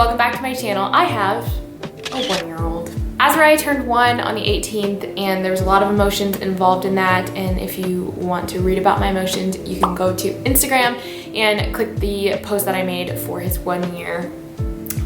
welcome back to my channel. I have a 1-year-old. AZARIAH turned 1 on the 18th and there was a lot of emotions involved in that, and if you want to read about my emotions, you can go to Instagram and click the post that I made for his 1 year.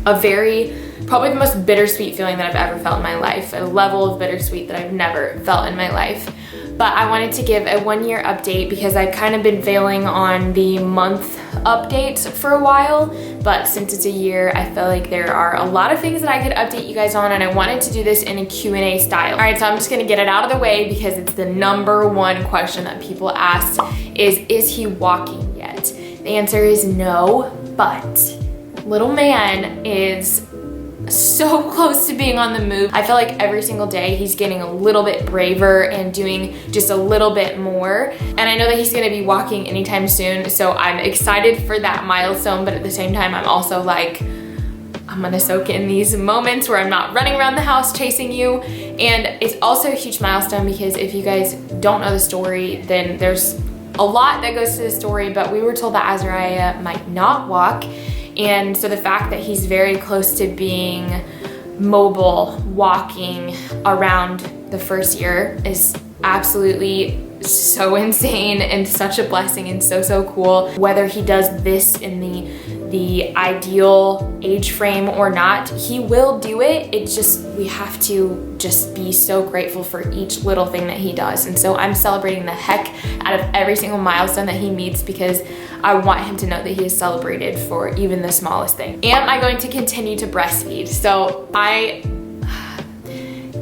Probably the most bittersweet feeling that I've ever felt in my life, a level of bittersweet that I've never felt in my life. But I wanted to give a 1-year update because I've kind of been failing on the month updates for a while, but since it's a year, I feel like there are a lot of things that I could update you guys on, and I wanted to do this in a Q&A style. All right, so I'm just gonna get it out of the way because it's the #1 question that people ask is he walking yet? The answer is no, but little man is so close to being on the move. I feel like every single day he's getting a little bit braver and doing just a little bit more. And I know that he's gonna be walking anytime soon, so I'm excited for that milestone, but at the same time, I'm also like, I'm gonna soak in these moments where I'm not running around the house chasing you. And it's also a huge milestone because if you guys don't know the story, then there's a lot that goes to the story, but we were told that AZARIAH might not walk. And so the fact that he's very close to being mobile, walking around the first year is absolutely so insane and such a blessing and so cool. Whether he does this in the ideal age frame or not, he will do it. It's just, we have to just be so grateful for each little thing that he does. And so I'm celebrating the heck out of every single milestone that he meets because I want him to know that he is celebrated for even the smallest thing. Am I going to continue to breastfeed? So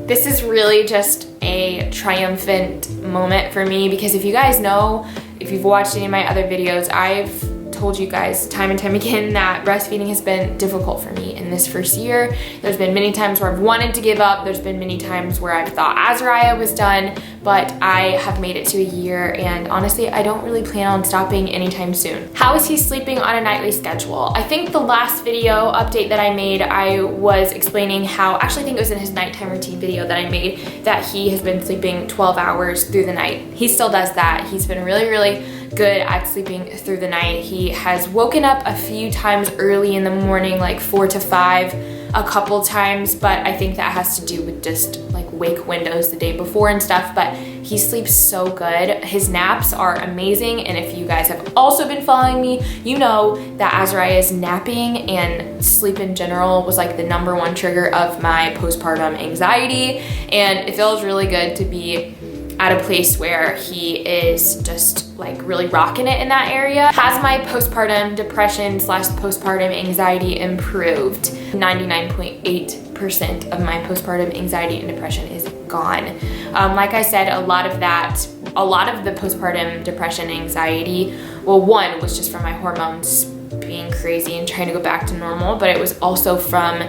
this is really just a triumphant moment for me because if you guys know, if you've watched any of my other videos, I've told you guys time and time again that breastfeeding has been difficult for me in this first year. There's been many times where I've wanted to give up. There's been many times where I've thought AZARIAH was done, but I have made it to a year and honestly, I don't really plan on stopping anytime soon. How is he sleeping on a nightly schedule? I think the last video update that I made, I was explaining how, actually I think it was in his nighttime routine video that I made, that he has been sleeping 12 hours through the night. He still does that. He's been really good at sleeping through the night. He has woken up a few times early in the morning, like 4 to 5, a couple times, but I think that has to do with just like wake windows the day before and stuff, but he sleeps so good. His naps are amazing, and if you guys have also been following me, you know that AZARIAH's napping and sleep in general was like the #1 trigger of my postpartum anxiety, and it feels really good to be at a place where he is just like really rocking it in that area. Has my postpartum depression / postpartum anxiety improved? 99.8% of my postpartum anxiety and depression is gone. Like I said, a lot of the postpartum depression anxiety, well, one was just from my hormones being crazy and trying to go back to normal, but it was also from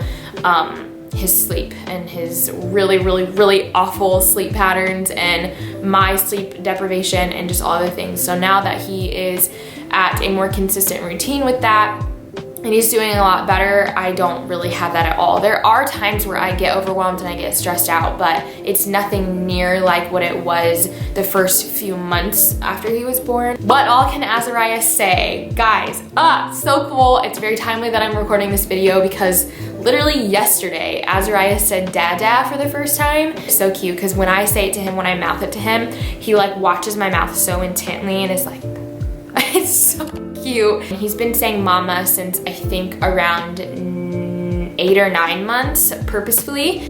his sleep and his really awful sleep patterns and my sleep deprivation and just all other things. So now that he is at a more consistent routine with that and he's doing a lot better, I don't really have that at all. There are times where I get overwhelmed and I get stressed out, but it's nothing near like what it was the first few months after he was born. What all can AZARIAH say? Guys, so cool. It's very timely that I'm recording this video because literally yesterday, AZARIAH said dada for the first time. So cute, because when I say it to him, when I mouth it to him, he like watches my mouth so intently and is like, it's so cute. He's been saying mama since I think around 8 or 9 months purposefully.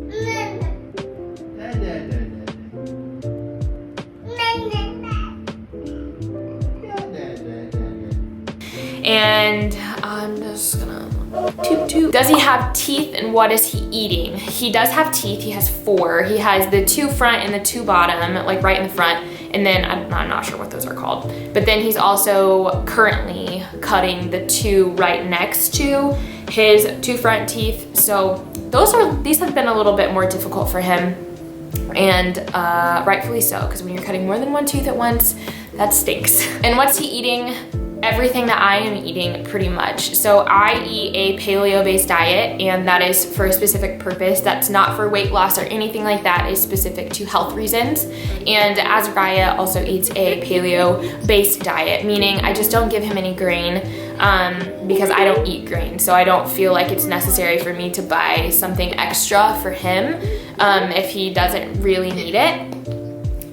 And I'm just gonna toot. Does he have teeth and what is he eating? He does have teeth. He has 4. He has the 2 front and the 2 bottom, like right in the front. And then I'm not sure what those are called. But then he's also currently cutting the 2 right next to his 2 front teeth. So these have been a little bit more difficult for him, and rightfully so, because when you're cutting more than 1 tooth at once, that stinks. And what's he eating everything that I am eating pretty much. So I eat a paleo-based diet, and that is for a specific purpose. That's not for weight loss or anything like that. It's specific to health reasons. And AZARIAH also eats a paleo-based diet, meaning I just don't give him any grain because I don't eat grain. So I don't feel like it's necessary for me to buy something extra for him if he doesn't really need it.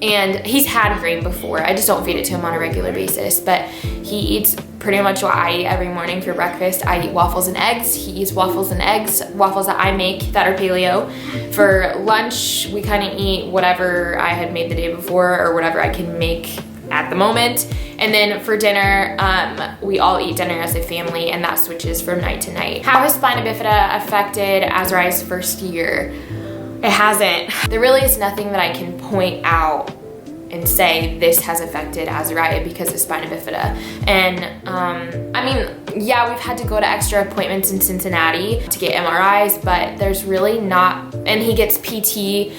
And he's had grain before. I just don't feed it to him on a regular basis, but he eats pretty much what I eat every morning for breakfast. I eat waffles and eggs. He eats waffles and eggs, waffles that I make that are paleo. For lunch, we kind of eat whatever I had made the day before or whatever I can make at the moment. And then for dinner, we all eat dinner as a family, and that switches from night to night. How has spina bifida affected AZARIAH's first year? It hasn't. There really is nothing that I can point out and say this has affected AZARIAH because of spina bifida. And I mean, yeah, we've had to go to extra appointments in Cincinnati to get MRIs, but there's really not, and he gets PT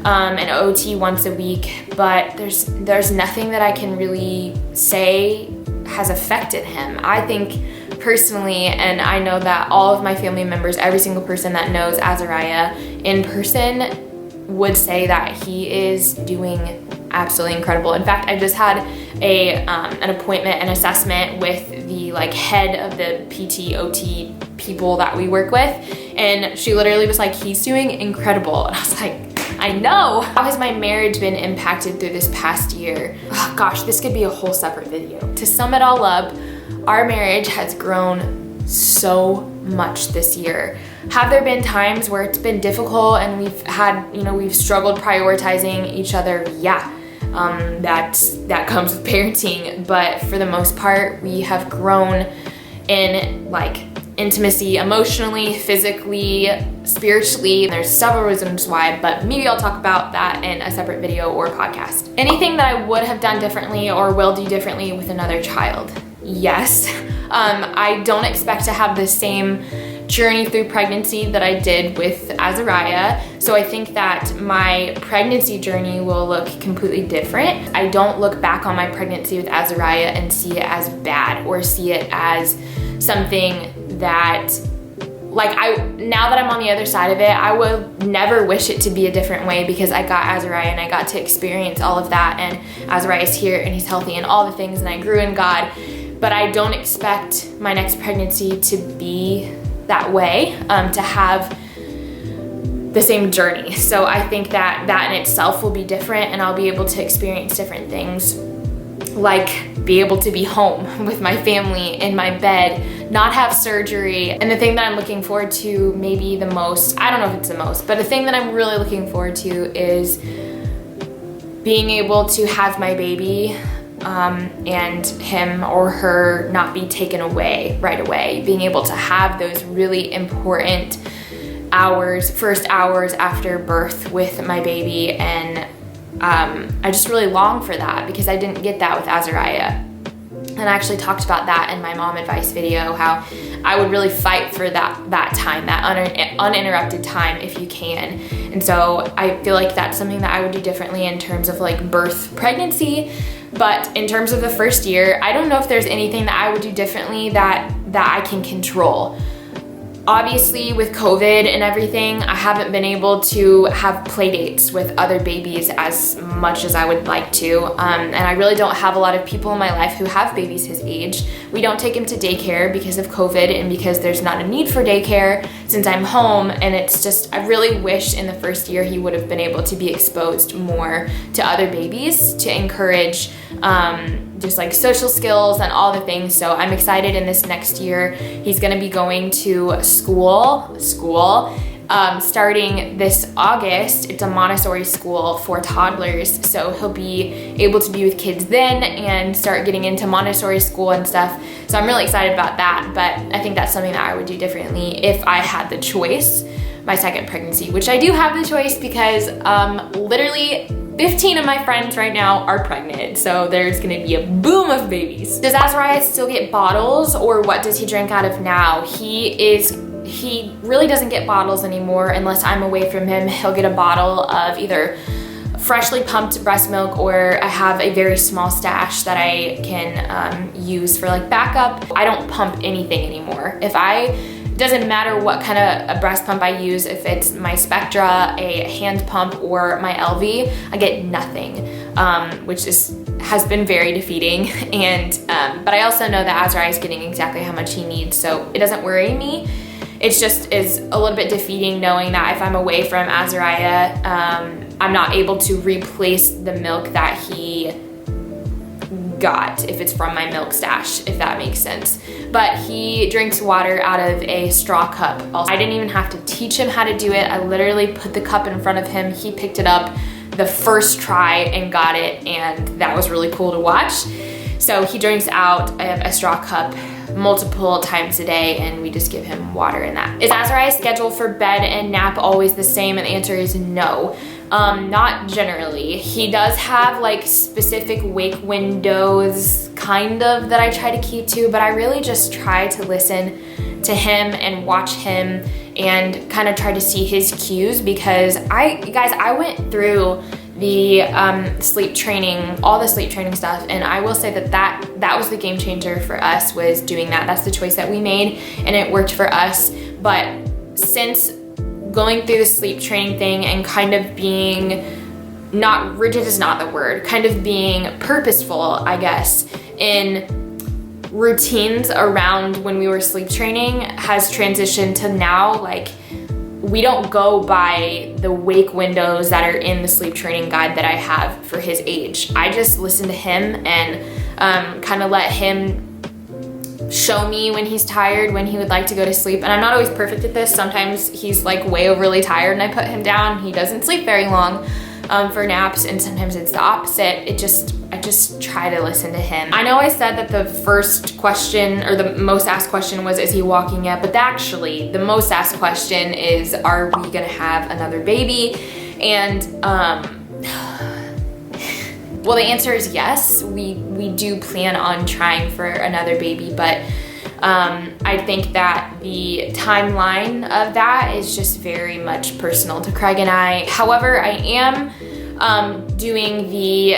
and OT once a week, but there's nothing that I can really say has affected him. I think personally, and I know that all of my family members, every single person that knows AZARIAH in person would say that he is doing absolutely incredible. In fact, I just had an appointment, an assessment with the head of the PT, OT people that we work with, and she literally was like, he's doing incredible. And I was like, I know. How has my marriage been impacted through this past year? Oh, gosh, this could be a whole separate video. To sum it all up, our marriage has grown so much this year. Have there been times where it's been difficult and we've struggled prioritizing each other? Yeah, that comes with parenting. But for the most part, we have grown in intimacy, emotionally, physically, spiritually. There's several reasons why, but maybe I'll talk about that in a separate video or podcast. Anything that I would have done differently or will do differently with another child? Yes. I don't expect to have the same journey through pregnancy that I did with AZARIAH. So I think that my pregnancy journey will look completely different. I don't look back on my pregnancy with AZARIAH and see it as bad or see it as something that, now that I'm on the other side of it, I would never wish it to be a different way because I got AZARIAH and I got to experience all of that, and AZARIAH is here and he's healthy and all the things, and I grew in God. But I don't expect my next pregnancy to be that way, to have the same journey. So I think that in itself will be different, and I'll be able to experience different things, like be able to be home with my family in my bed, not have surgery. And the thing that I'm looking forward to maybe the most, I don't know if it's the most, but the thing that I'm really looking forward to is being able to have my baby and him or her not be taken away right away, being able to have those really important first hours after birth with my baby. And I just really long for that because I didn't get that with AZARIAH. And I actually talked about that in my mom advice video, how I would really fight for that time, that uninterrupted time if you can. And so I feel like that's something that I would do differently in terms of birth, pregnancy. But in terms of the first year, I don't know if there's anything that I would do differently that I can control. Obviously, with COVID and everything, I haven't been able to have play dates with other babies as much as I would like to. And I really don't have a lot of people in my life who have babies his age. We don't take him to daycare because of COVID and because there's not a need for daycare since I'm home. And it's just, I really wish in the first year he would have been able to be exposed more to other babies to encourage just social skills and all the things. So I'm excited in this next year. He's gonna be going to school starting this August. It's a Montessori school for toddlers. So he'll be able to be with kids then and start getting into Montessori school and stuff. So I'm really excited about that. But I think that's something that I would do differently if I had the choice, my second pregnancy, which I do have the choice because literally 15 of my friends right now are pregnant, so there's gonna be a boom of babies. Does AZARIAH still get bottles, or what does he drink out of now? He really doesn't get bottles anymore unless I'm away from him. He'll get a bottle of either freshly pumped breast milk, or I have a very small stash that I can use for like backup. I don't pump anything anymore. Doesn't matter what kind of a breast pump I use, if it's my Spectra, a hand pump, or my LV, I get nothing, which has been very defeating. And but I also know that AZARIAH is getting exactly how much he needs, so it doesn't worry me. It's just is a little bit defeating knowing that if I'm away from AZARIAH, I'm not able to replace the milk that he got if it's from my milk stash, if that makes sense. But he drinks water out of a straw cup. I didn't even have to teach him how to do it. I literally put the cup in front of him. He picked it up the first try and got it, and that was really cool to watch. So he drinks out of a straw cup multiple times a day, and we just give him water in that. Is AZARIAH's schedule for bed and nap always the same? And the answer is no. Not generally. He does have like specific wake windows kind of that I try to keep to, but I really just try to listen to him and watch him and kind of try to see his cues, because I went through the sleep training, all the sleep training stuff, and I will say that was the game changer for us, was doing that. That's the choice that we made, and it worked for us. But since going through the sleep training thing and kind of being, not rigid is not the word, kind of being purposeful, I guess, in routines around when we were sleep training, has transitioned to now, like, we don't go by the wake windows that are in the sleep training guide that I have for his age. I just listen to him and kind of let him show me when he's tired, when he would like to go to sleep. And I'm not always perfect at this. Sometimes he's like way overly tired and I put him down. He doesn't sleep very long for naps, and sometimes it's the opposite. I just try to listen to him. I know I said that the first question, or the most asked question, was, is he walking yet? But actually, the most asked question is, are we gonna have another baby? And well, the answer is yes. We do plan on trying for another baby, but I think that the timeline of that is just very much personal to Craig and I. However, I am doing the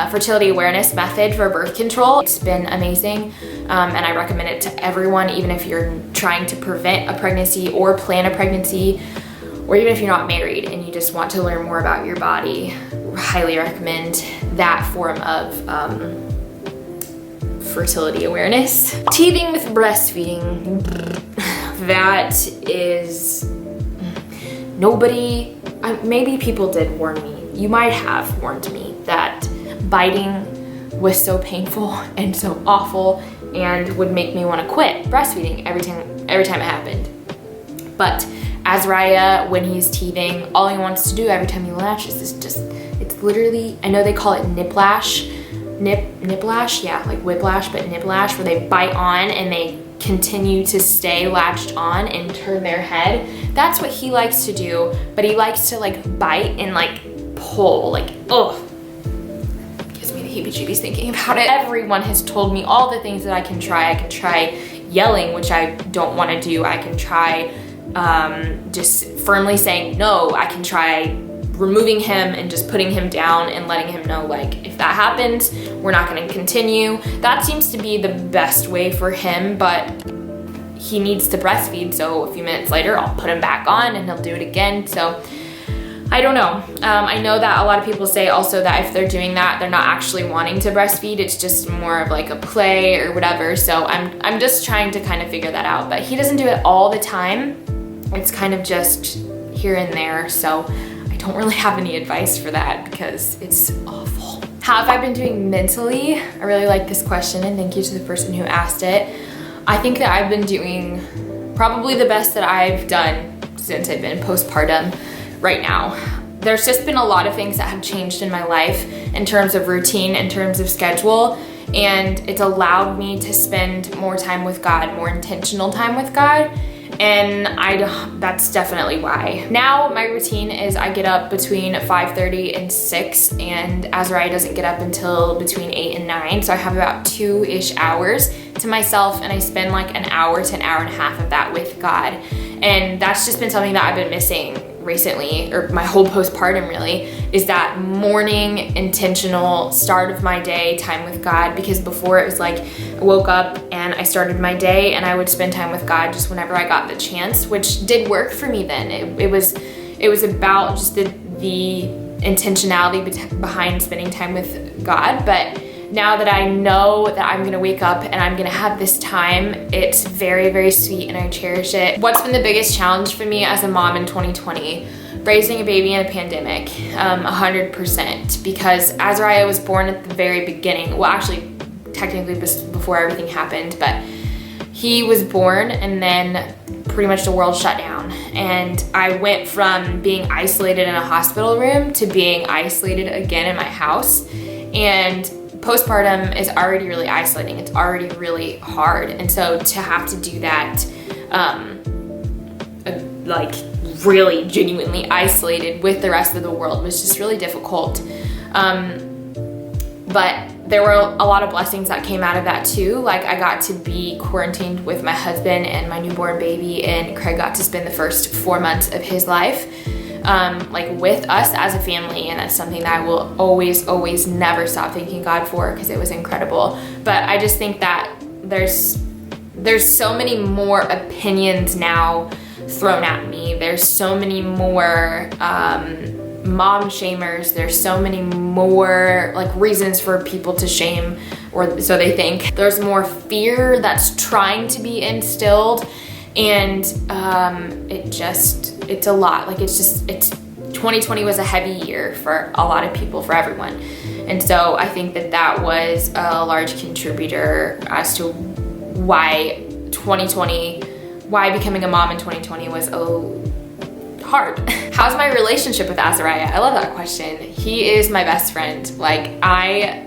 fertility awareness method for birth control. It's been amazing, and I recommend it to everyone, even if you're trying to prevent a pregnancy or plan a pregnancy, or even if you're not married and you just want to learn more about your body. Highly recommend that form of fertility awareness. Teething with breastfeeding, that is, maybe people did warn me. You might have warned me that biting was so painful and so awful and would make me want to quit breastfeeding every time it happened. But AZARIAH, when he's teething, all he wants to do every time he latches is just, it's literally, I know they call it niplash, yeah, like whiplash, but niplash, where they bite on and they continue to stay latched on and turn their head. That's what he likes to do, but he likes to like bite and like pull, like, ugh. Gives me the heebie-jeebies thinking about it. Everyone has told me all the things that I can try. I can try yelling, which I don't want to do. I can try just firmly saying no. I can try removing him and just putting him down and letting him know, like, if that happens, we're not going to continue. That seems to be the best way for him, but he needs to breastfeed, so a few minutes later I'll put him back on and he'll do it again. So I don't know. I know that a lot of people say also that if they're doing that, they're not actually wanting to breastfeed. It's just more of like a play or whatever. So I'm just trying to kind of figure that out. But he doesn't do it all the time. It's kind of just here and there. So I don't really have any advice for that because it's awful. How have I been doing mentally? I really like this question, and thank you to the person who asked it. I think that I've been doing probably the best that I've done since I've been postpartum right now. There's just been a lot of things that have changed in my life in terms of routine, in terms of schedule, and it's allowed me to spend more time with God, more intentional time with God, and that's definitely why. Now my routine is I get up between 5:30 and 6, and AZARIAH doesn't get up until between 8 and 9, so I have about 2-ish hours to myself, and I spend like an hour to an hour and a half of that with God. And that's just been something that I've been missing recently, or my whole postpartum really, is that morning intentional start of my day time with God. Because before it was like I woke up and I started my day and I would spend time with God just whenever I got the chance, which did work for me then. It was about just the intentionality behind spending time with God. But now that I know that I'm gonna wake up and I'm gonna have this time, it's very, very sweet and I cherish it. What's been the biggest challenge for me as a mom in 2020? Raising a baby in a pandemic, 100%, because Azariah was born at the very beginning. Well, actually, technically before everything happened, but he was born and then pretty much the world shut down. And I went from being isolated in a hospital room to being isolated again in my house. And postpartum is already really isolating. It's already really hard. And so to have to do that, like really genuinely isolated with the rest of the world was just really difficult. But there were a lot of blessings that came out of that too. Like I got to be quarantined with my husband and my newborn baby, and Craig got to spend the first 4 months of his life like with us as a family, and that's something that I will always never stop thanking God for, because it was incredible. But I just think that there's so many more opinions now thrown at me. There's so many more mom shamers. There's so many more like reasons for people to shame, or so they think. There's more fear that's trying to be instilled, and it's a lot. Like it's 2020 was a heavy year for a lot of people, for everyone. And so I think that was a large contributor as to why becoming a mom in 2020 was hard. How's my relationship with Azariah? I love that question. He is my best friend. Like I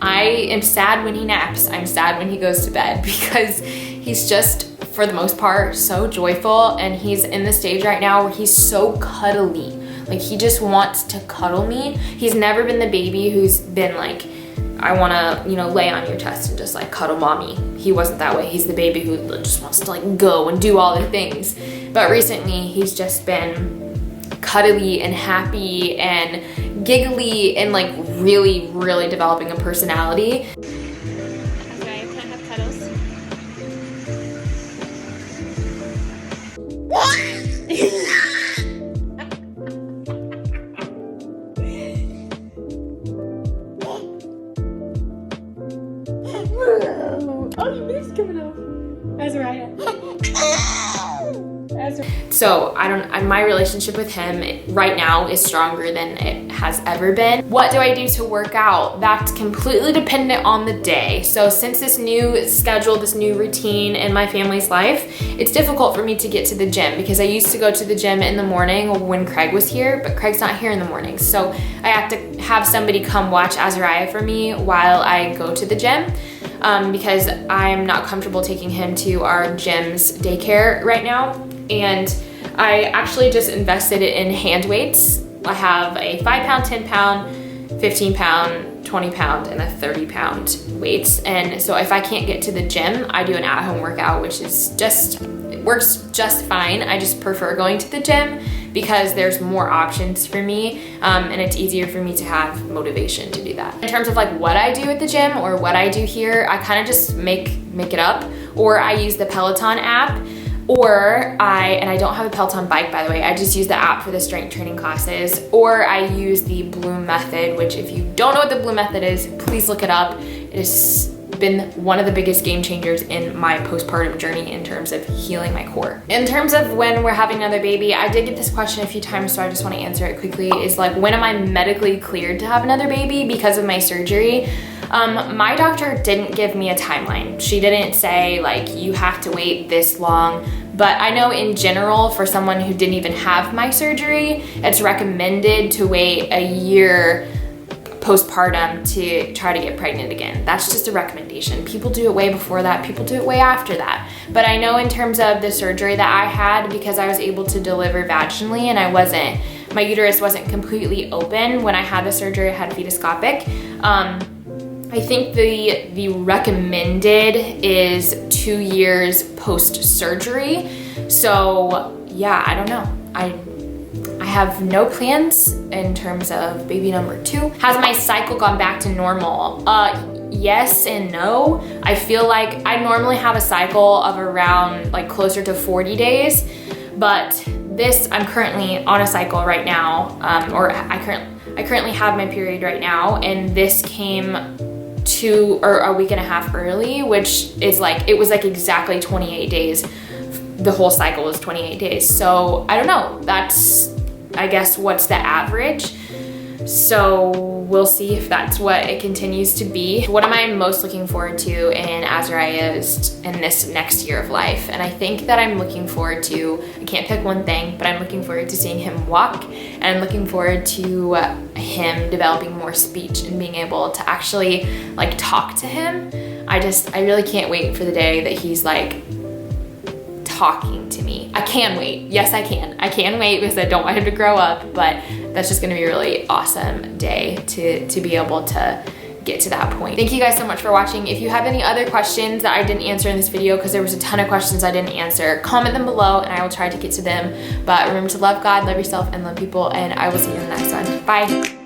am sad when he naps. I'm sad when he goes to bed, because he's just, for the most part, so joyful. And he's in the stage right now where he's so cuddly. Like he just wants to cuddle me. He's never been the baby who's been like, I wanna, lay on your chest and just like cuddle mommy. He wasn't that way. He's the baby who just wants to like go and do all the things. But recently he's just been cuddly and happy and giggly and like really, really developing a personality. Okay, can I have cuddles? Oh, your name's coming off. Azariah. So my relationship with him right now is stronger than it has ever been. What do I do to work out? That's completely dependent on the day. So since this new schedule, this new routine in my family's life, it's difficult for me to get to the gym, because I used to go to the gym in the morning when Craig was here, but Craig's not here in the mornings. So I have to have somebody come watch Azariah for me while I go to the gym. Because I'm not comfortable taking him to our gym's daycare right now. And I actually just invested in hand weights. I have a 5 pound, 10 pound, 15 pound, 20 pound, and a 30 pound weights. And so if I can't get to the gym, I do an at-home workout, which is it works just fine. I just prefer going to the gym because there's more options for me, and it's easier for me to have motivation to do that. In terms of like what I do at the gym or what I do here, I kind of just make it up, or I use the Peloton app, or I don't have a Peloton bike, by the way. I just use the app for the strength training classes, or I use the Bloom method, which if you don't know what the Bloom method is, please look it up. It has been one of the biggest game changers in my postpartum journey in terms of healing my core. In terms of when we're having another baby, I did get this question a few times, so I just want to answer it quickly. Is like, when am I medically cleared to have another baby because of my surgery? My doctor didn't give me a timeline. She didn't say like, you have to wait this long. But I know in general, for someone who didn't even have my surgery, it's recommended to wait a year postpartum to try to get pregnant again. That's just a recommendation. People do it way before that. People do it way after that. But I know in terms of the surgery that I had, because I was able to deliver vaginally and my uterus wasn't completely open when I had the surgery. I had fetoscopic. I think the recommended is 2 years post-surgery. So yeah, I don't know. I have no plans in terms of baby number 2. Has my cycle gone back to normal? Yes and no. I feel like I normally have a cycle of around like closer to 40 days, but I'm currently on a cycle right now, or I currently have my period right now, and this came a week and a half early, which is like, it was like exactly 28 days. The whole cycle was 28 days. So I don't know, that's, I guess, what's the average. So we'll see if that's what it continues to be. What am I most looking forward to in AZARIAH's in this next year of life? And I think that I'm looking forward to, I can't pick one thing, but I'm looking forward to seeing him walk, and I'm looking forward to him developing more speech and being able to actually like talk to him. I really can't wait for the day that he's like talking to me. I can wait. Yes, I can. I can wait because I don't want him to grow up, but that's just gonna be a really awesome day to be able to get to that point. Thank you guys so much for watching. If you have any other questions that I didn't answer in this video, because there was a ton of questions I didn't answer, comment them below and I will try to get to them. But remember to love God, love yourself, and love people, and I will see you in the next one. Bye.